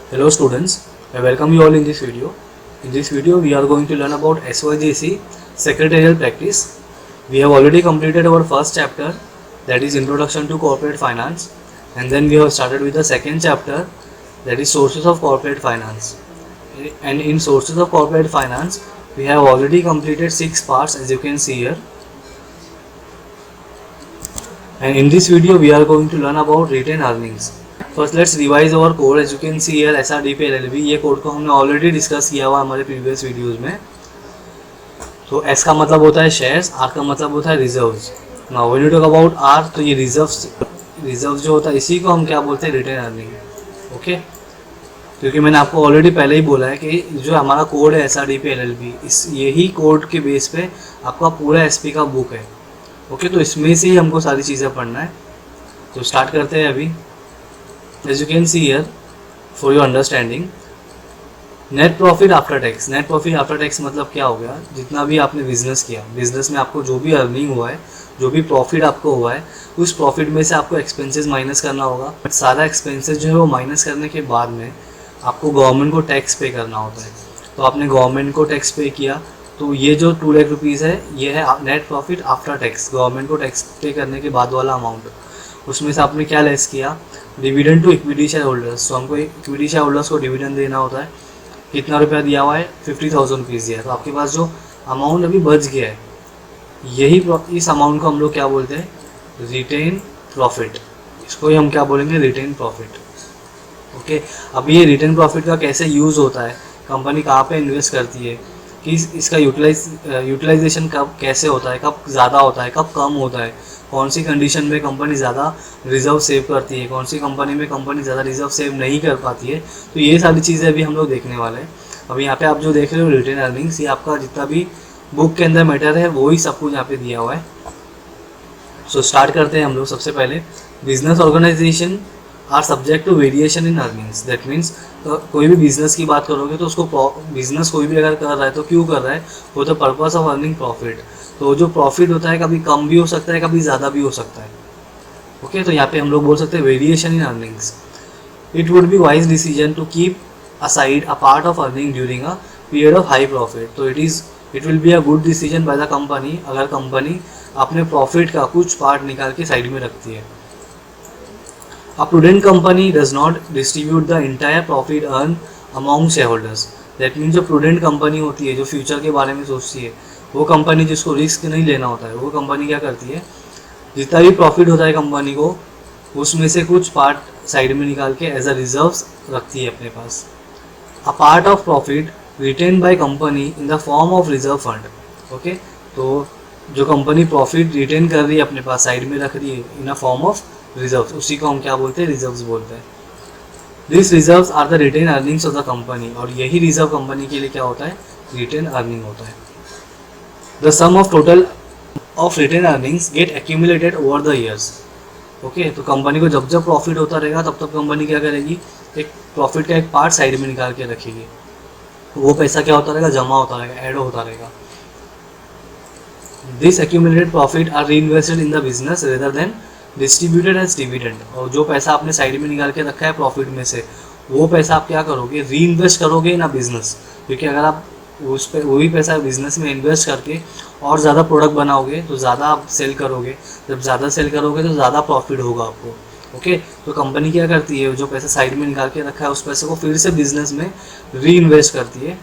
Hello students, I welcome you all in this video. In this video we are going to learn about SYJC secretarial practice. We have already completed our first chapter, that is Introduction to Corporate Finance, and then we have started with the second chapter, that is Sources of Corporate Finance. And in Sources of Corporate Finance we have already completed 6 parts, as you can see here. And in this video we are going to learn about retained earnings. First let's revise our code. As you can see here SRDP LLP, ये code को हमने already discuss किया हुआ हमारे previous videos में. तो S का मतलब होता है शेयर्स, R का मतलब होता है reserves. Now when you talk about R, तो ये रिजर्व्स जो होता है इसी को हम क्या बोलते हैं, रिटेन अर्निंग. ओके, क्योंकि मैंने आपको ऑलरेडी पहले ही बोला है कि जो हमारा कोड है SRDP LLP, इस यही कोड के बेस पे आपका पूरा SP का बुक है. ओके, तो इसमें से ही हमको सारी चीज़ें पढ़ना है. तो स्टार्ट करते हैं अभी. As you can see here, for your understanding, net profit after tax. Net profit after tax मतलब क्या हो गया, जितना भी आपने बिजनेस किया, बिजनेस में आपको जो भी अर्निंग हुआ है, जो भी प्रॉफिट आपको हुआ है, उस प्रॉफिट में से आपको एक्सपेंसेस माइनस करना होगा. बट सारा एक्सपेंसेस जो है वो माइनस करने के बाद में आपको गवर्नमेंट को टैक्स पे करना होता है. तो आपने गवर्नमेंट को टैक्स पे किया, तो ये जो 2 लाख रुपीज़ है, ये है net profit after tax. Government को टैक्स पे करने के बाद वाला अमाउंट. उसमें से आपने क्या लेस किया, dividend to equity share holders. तो हमको इक्विटी शेयर होल्डर्स को डिविडेंड देना होता है. कितना रुपया दिया हुआ है, 50,000 रुपीज़ दिया है. तो आपके पास जो अमाउंट अभी बच गया है, यही इस अमाउंट को हम लोग क्या बोलते हैं, रिटेन प्रॉफिट. इसको ही हम क्या बोलेंगे, रिटेन प्रॉफिट. ओके, अब ये रिटेन प्रॉफिट का कैसे यूज़ होता है, कंपनी कहाँ पे इन्वेस्ट करती है, कि इसका यूटिलाइजेशन कब कैसे होता है, कब ज़्यादा होता है, कब कम होता है, कौन सी कंडीशन में कंपनी ज़्यादा रिजर्व सेव करती है, कौन सी कंपनी में कंपनी ज़्यादा रिजर्व सेव नहीं कर पाती है. तो ये सारी चीज़ें अभी हम लोग देखने वाले हैं. अब यहाँ पे आप जो देख रहे हो रिटेन अर्निंग्स, ये आपका जितना भी बुक के अंदर मैटर है वही सब कुछ यहाँ पे दिया हुआ है. सो स्टार्ट करते हैं हम लोग. सबसे पहले, business organisation are subject to variation in earnings. That means कोई भी बिजनेस की बात करोगे तो उसको बिजनेस कोई भी अगर कर रहा है तो क्यों कर रहा है, वो the purpose of earning profit. तो जो प्रॉफिट होता है कभी कम भी हो सकता है, कभी ज़्यादा भी हो सकता है. ओके, तो यहाँ पे हम लोग बोल सकते हैं variation in earnings. It would be wise decision to keep aside a part of earning during a period of high profit. तो it will be a good decision by the company, अगर कंपनी अपने profit का कुछ part निकाल के side में रखती है. A prudent company does not distribute the entire profit earned among shareholders. That means जो prudent company होती है, जो फ्यूचर के बारे में सोचती है, वो कंपनी जिसको रिस्क नहीं लेना होता है, वो कंपनी क्या करती है, जितना भी प्रॉफिट होता है कंपनी को, उसमें से कुछ पार्ट साइड में निकाल के एज अ रिजर्व्स रखती है अपने पास. A part of profit retain by company in the form of reserve fund. Okay, तो जो कंपनी प्रॉफिट रिटेन कर रही है अपने पास, साइड में रख रही है in a form of reserves, उसी को हम क्या बोलते हैं, रिजर्व्स बोलते हैं. This reserves are the retain earnings of the company. और यही रिजर्व कंपनी के लिए क्या होता है, रिटेन अर्निंग होता है. The sum of total of retain earnings get accumulated over the years. Okay, तो कंपनी को जब जब प्रॉफिट होता रहेगा तब तब कंपनी क्या करेगी, एक प्रॉफिट का एक पार्ट साइड में निकाल के रखेगी. वो पैसा क्या होता रहेगा, जमा होता रहेगा, ऐड होता रहेगा. This accumulated profit are reinvested in the business rather than distributed as dividend. और जो पैसा आपने साइड में निकाल के रखा है प्रॉफिट में से, वो पैसा आप क्या करोगे, री इन्वेस्ट करोगे ना बिजनेस. क्योंकि अगर आप उस पे वही पैसा बिजनेस में इन्वेस्ट करके और ज़्यादा प्रोडक्ट बनाओगे तो ज़्यादा आप सेल करोगे. जब ज़्यादा सेल करोगे तो ज़्यादा प्रॉफिट होगा आपको. ओके, तो कंपनी क्या करती है, जो पैसा साइड में निकाल के रखा है उस पैसे को फिर से बिजनेस में री इन्वेस्ट करती है,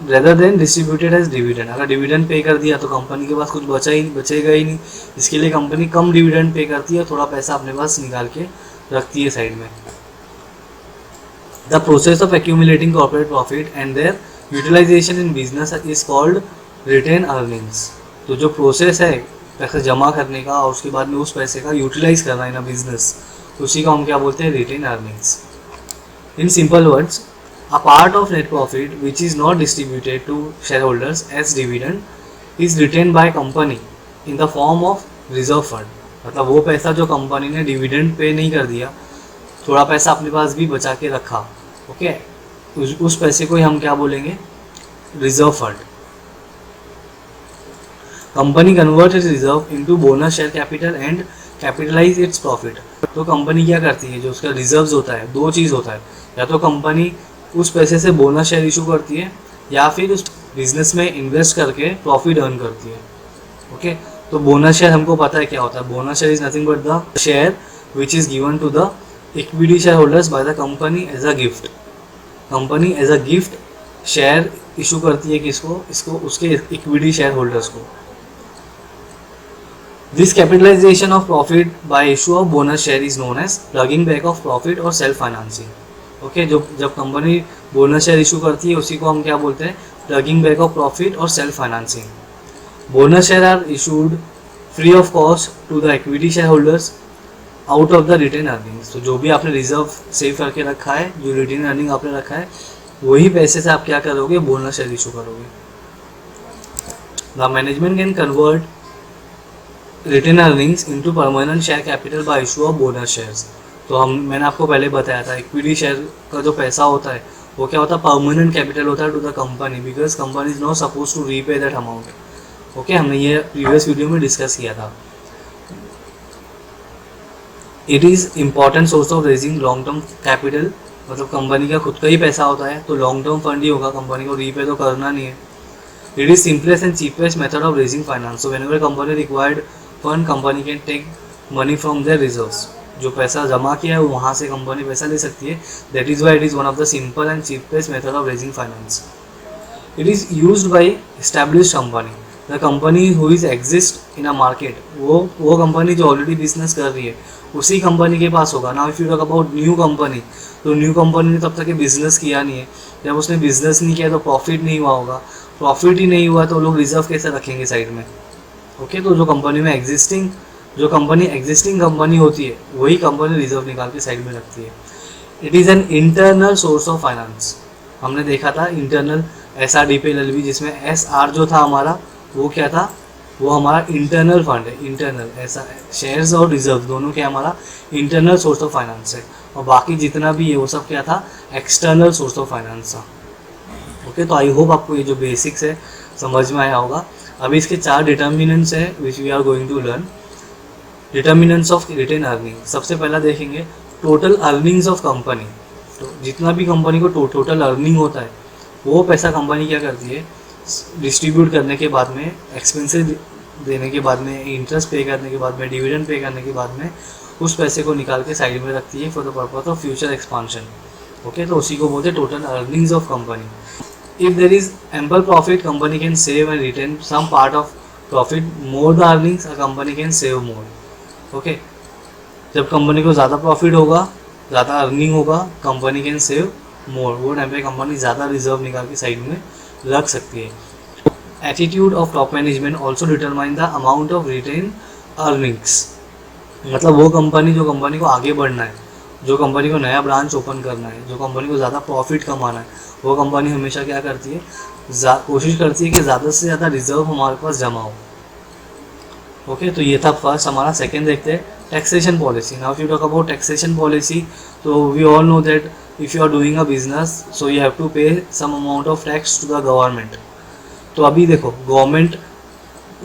rather than distributed as dividend. अगर डिविडेंड पे कर दिया तो कंपनी के पास कुछ बचेगा ही नहीं. इसके लिए कंपनी कम डिविडेंड पे करती है, थोड़ा पैसा अपने पास निकाल के रखती है साइड में. The process of accumulating corporate profit and their utilisation in business is called retain earnings. तो जो प्रोसेस है पैसा जमा करने का और उसके बाद में उस पैसे का यूटिलाइज करना इन अ बिजनेस, उसी को हम क्या बोलते हैं, retain earnings. In simple words, a part of net profit which is not distributed to shareholders as dividend is retained by company in the form of reserve fund. मतलब वो पैसा जो कंपनी ने डिविडेंड पे नहीं कर दिया, थोड़ा पैसा अपने पास भी बचा के रखा. ओके, उस पैसे को ही हम क्या बोलेंगे, reserve fund. Company convert its reserve into bonus share capital and capitalise its profit. तो कंपनी क्या करती है, जो उसका रिजर्व्स होता है, दो चीज़ होता है, या तो कंपनी उस पैसे से बोनस शेयर इशू करती है या फिर उस बिजनेस में इन्वेस्ट करके प्रॉफिट अर्न करती है। ओके, तो बोनस शेयर हमको पता है क्या होता है। Bonus share is nothing but the share which is given to the equity share holders by the company as a gift. Company as a gift share issue करती है किसको, इसको उसके इक्विटी शेयर होल्डर्स को। This capitalisation of profit by issue of bonus share is known as ploughing back of profit और self financing. Okay, जो जब company bonus share issue करती है उसी को हम क्या बोलते हैं, प्लगिंग बैक ऑफ प्रॉफिट और self financing. Bonus share are issued free of cost to the equity share holders out of the retain earnings. तो जो भी आपने रिजर्व सेव करके रखा है, जो रिटेन अर्निंग आपने रखा है, वही पैसे से आप क्या करोगे, बोनस शेयर इशू करोगे। The management can convert retain earnings into permanent share capital by issue of bonus shares. तो मैंने आपको पहले बताया था, इक्विटी शेयर का जो पैसा होता है वो क्या होता है, परमानेंट कैपिटल होता है to the company, because company is not suppose to repay that amount. Okay, हमने ये प्रीवियस वीडियो में डिस्कस किया था। It is important source of raising long term capital, मतलब कंपनी का खुद का ही पैसा होता है तो लॉन्ग टर्म फंड ही होगा, कंपनी को रीपे तो करना नहीं है। It is simplest and cheapest method of raising finance. So whenever company required fund, company can take money from their reserves. जो पैसा जमा किया है वहाँ से कंपनी पैसा ले सकती है। That is why it is one of the simple and cheapest method of raising finance. It is used by established company, the company who is exist in a market. वो कंपनी जो already business कर रही है उसी company के पास होगा। Now if you talk about new company, तो new company ने तब तक ये बिजनेस किया नहीं है। जब उसने बिजनेस नहीं किया तो प्रॉफिट नहीं हुआ होगा, प्रॉफिट ही नहीं हुआ तो लोग रिजर्व कैसे रखेंगे साइड में। ओके, तो जो कंपनी में एग्जिस्टिंग कंपनी होती है वही कंपनी रिजर्व निकाल के साइड में रखती है। It is an internal source of finance. हमने देखा था इंटरनल SRDPLLV, जिसमें SR जो था हमारा वो क्या था, वो हमारा इंटरनल फंड है। इंटरनल ऐसा शेयर्स और रिजर्व दोनों क्या हमारा इंटरनल सोर्स ऑफ फाइनेंस है, और बाकी जितना भी है वो सब क्या था, एक्सटर्नल सोर्स ऑफ फाइनेंस था। ओके, तो आई होप आपको ये जो बेसिक्स है समझ में आया होगा। अभी इसके 4 डिटर्मिनेंट्स हैं which we are going to learn. Determinants of retain earning, सबसे पहला देखेंगे टोटल अर्निंग्स ऑफ कंपनी। तो जितना भी कंपनी को टोटल अर्निंग होता है वो पैसा कंपनी क्या करती है, डिस्ट्रीब्यूट करने के बाद में, एक्सपेंसेस देने के बाद में, इंटरेस्ट पे करने के बाद में, डिविडेंड पे करने के बाद में उस पैसे को निकाल के साइड में रखती है for the purpose of future expansion. Okay, तो उसी को बोलते हैं total earnings of company. If there is ample profit, company can save and retain some part of profit. More the earnings, a company can save more. Okay, जब company को ज़्यादा profit होगा, ज़्यादा अर्निंग होगा, कंपनी कैन सेव मोर। वो time पे company ज़्यादा reserve निकाल के साइड में रख सकती है। Attitude of top management also determine the amount of retain earnings. मतलब वो कंपनी, जो कंपनी को आगे बढ़ना है, जो कंपनी को नया ब्रांच ओपन करना है, जो कंपनी को ज़्यादा प्रॉफिट कमाना है, वो कंपनी हमेशा क्या करती है, कोशिश करती है कि ज़्यादा से ज़्यादा रिजर्व हमारे पास जमा हो। ओके, तो ये था फर्स्ट हमारा। सेकेंड देखते हैं taxation policy. Now if you talk about taxation policy, तो we all know that if you are doing a business, so you have to pay some amount of tax to the government. तो अभी देखो, government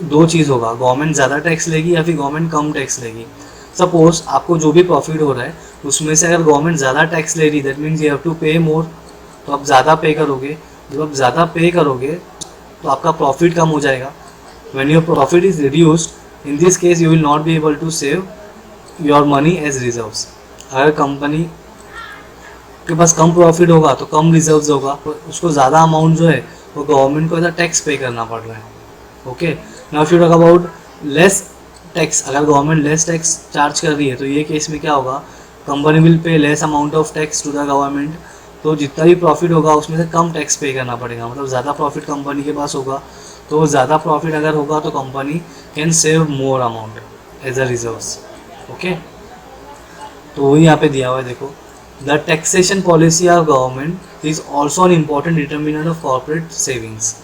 दो चीज़ होगा, government ज़्यादा tax लेगी या फिर गवर्नमेंट कम टैक्स लेगी। सपोज आपको जो भी प्रॉफिट हो रहा है उसमें से अगर गवर्नमेंट ज़्यादा टैक्स ले रही, that means you have to pay more, तो आप ज़्यादा पे करोगे। जब आप ज़्यादा पे करोगे तो आपका प्रॉफिट कम हो जाएगा। When your profit is reduced, in this case you will not be able to save your money as reserves. अगर कंपनी के पास कम प्रॉफिट होगा तो कम रिजर्व्स होगा, उसको ज़्यादा अमाउंट जो है वो गवर्नमेंट को ऐसा टैक्स पे करना पड़ रहा है। Okay, now if you talk about less tax, अगर गवर्नमेंट लेस टैक्स चार्ज कर रही है तो ये केस में क्या होगा, company will pay less amount of tax to the government. तो जितना भी प्रॉफिट होगा उसमें से कम टैक्स पे करना पड़ेगा। मतलब ज़्यादा प्रॉफिट कंपनी के पास होगा, तो ज़्यादा प्रॉफिट अगर होगा तो company can save more amount as a reserves. Okay, तो वही यहाँ पे दिया हुआ है, देखो the taxation policy of government is also an important determinant of corporate savings.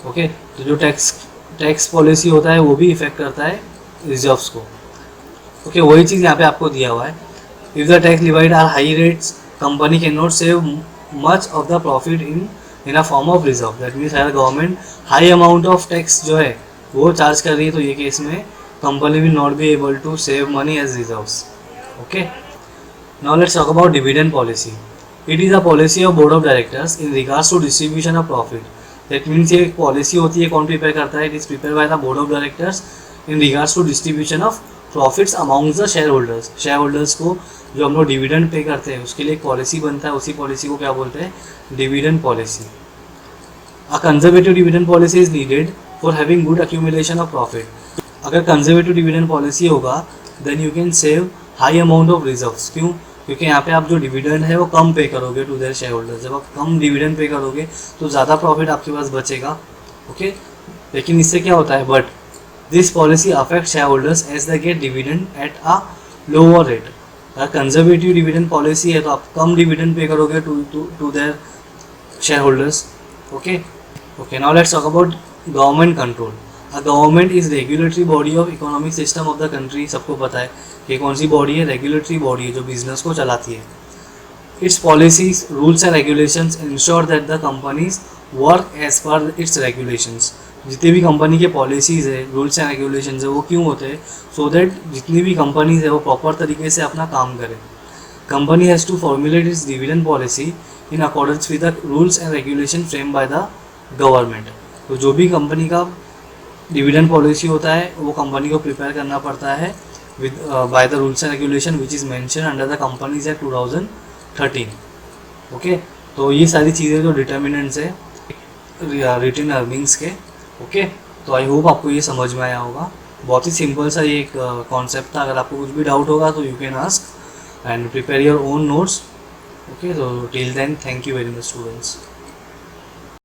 Okay, तो जो टैक्स पॉलिसी होता है वो भी इफेक्ट करता है रिजर्व्स को। ओके, वही चीज़ यहाँ पे आपको दिया हुआ है। If the tax levied are high rates, company can not save much of the profit in a form of reserve. That means अगर government high amount of tax जो है वो चार्ज कर रही है तो ये केस में company will not be able to save money as reserves. Okay, now let's talk about dividend policy. It is a policy of board of directors in regards to distribution of profit. That means ये एक policy होती है, कौन prepare करता है? It is prepare by the board of directors in regards to distribution of profits amongst the shareholders. Share holders को जो हम लोग डिविडेंड पे करते हैं उसके लिए एक पॉलिसी बनता है, उसी पॉलिसी को क्या बोलते हैं? Dividend policy. A conservative dividend policy is needed for having good accumulation of profit. अगर कंजर्वेटिव डिविडेंड पॉलिसी होगा then you can save high amount of reserves. क्यों? क्योंकि यहाँ पे आप जो डिविडेंड है वो कम पे करोगे टू देयर शेयर होल्डर्स। जब आप कम डिविडेंड पे करोगे तो ज़्यादा प्रॉफिट आपके पास बचेगा। ओके, लेकिन इससे क्या होता है? But this policy affect share holders as they get dividend at a lower rate. अगर कंजर्वेटिव डिविडेंड पॉलिसी है तो आप कम डिविडेंड पे करोगे to their share holders. Okay, now let's talk about government control. A government is regulatory body of economic system of the country. सबको पता है कि कौन सी बॉडी है? रेगुलेटरी बॉडी है जो बिजनेस को चलाती है। Its policies, rules and regulations ensure that the companies work as per its regulations. जितनी भी कंपनी के पॉलिसीज़ है, रूल्स एंड रेगुलेशंस है, वो क्यों होते हैं? सो दैट जितनी भी कंपनीज है वो प्रॉपर तरीके से अपना काम करें। Company has to formulate its dividend policy in accordance with the rules and regulation frame by the government. तो जो भी कंपनी का डिविडेंड पॉलिसी होता है वो कंपनी को प्रिपेयर करना पड़ता है with by the rules and regulation which is mention under the companies act 2013। Okay, तो ये सारी चीज़ें जो डिटर्मिनेंट्स है रिटेन अर्निंग्स के। ओके, तो आई होप आपको ये समझ में आया होगा। बहुत ही सिंपल सा ये एक कॉन्सेप्ट था। अगर आपको कुछ भी डाउट होगा तो you can ask and prepare your own notes. Okay, तो till then thank you very much students.